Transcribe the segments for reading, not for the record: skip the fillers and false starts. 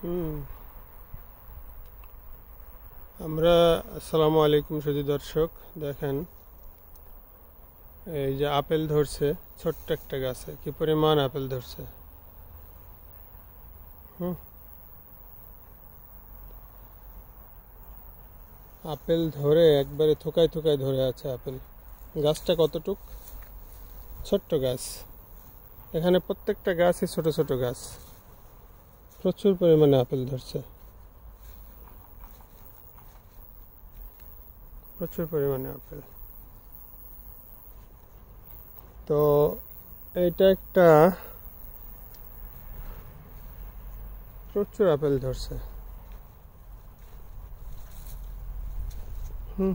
হুম আমরা আসসালামু আলাইকুম সুধী দর্শক। দেখেন, এই যে আপেল ধরছে, ছোট্ট একটা গাছে কি পরিমাণ আপেল ধরছে। হুম আপেল ধরে একবারে থোকায় থোকায় ধরে আছে আপেল। গাছটা কতটুক ছোট্ট গাছ, এখানে প্রত্যেকটা গাছই ছোট ছোট গাছ, প্রচুর পরিমাণে আপেল ধরছে, প্রচুর পরিমাণে আপেল। তো এইটা একটা, প্রচুর আপেল ধরছে। হুম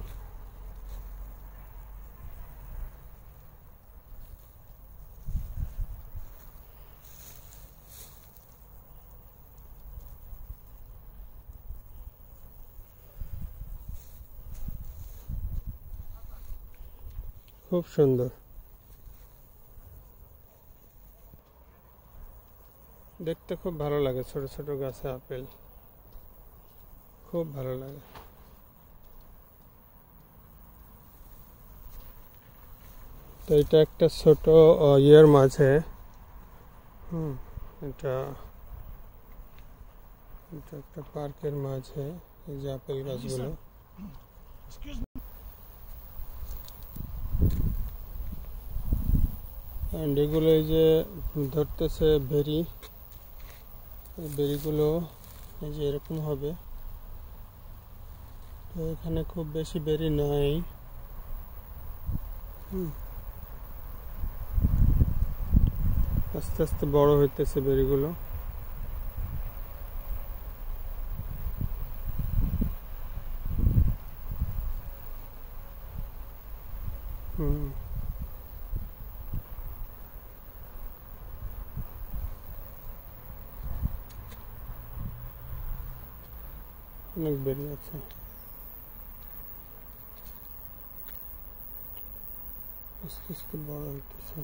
খুব সুন্দর, দেখতে খুব ভালো লাগে। ছোট ছোট গাছে আপেল খুব ভালো লাগে। তো এটা একটা ছোট ইয়ের মাঝে, হুম এটা এটা একটা পার্কের মাঝে এই যে আপেল গাছগুলো। অ্যান্ড এগুলো এই যে ধরতেছে বেরি, এই বেরিগুলো এই যে এরকম হবে। তো এখানে খুব বেশি বেরি নাই। হুম আস্তে আস্তে বড় হইতেছে বেরিগুলো। হুম অনেক বেরি আছে, আস্তে আস্তে বড় হইতেছে।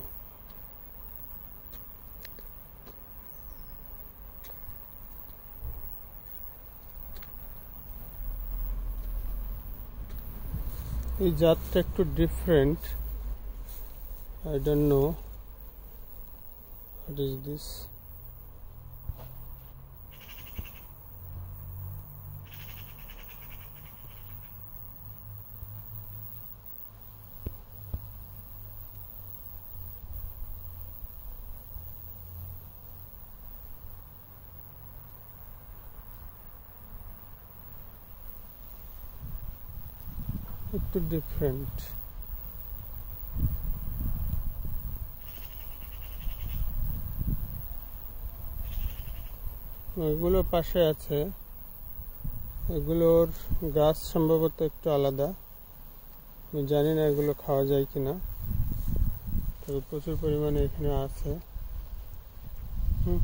এই জাতটা একটু different, I don't know what is this. একটু ডিফারেন্ট। এগুলো পাশে আছে, এগুলোর গাছ সম্ভবত একটু আলাদা, আমি জানি না এগুলো খাওয়া যায় কিনা, তবে প্রচুর পরিমাণে এখানে আছে। হুম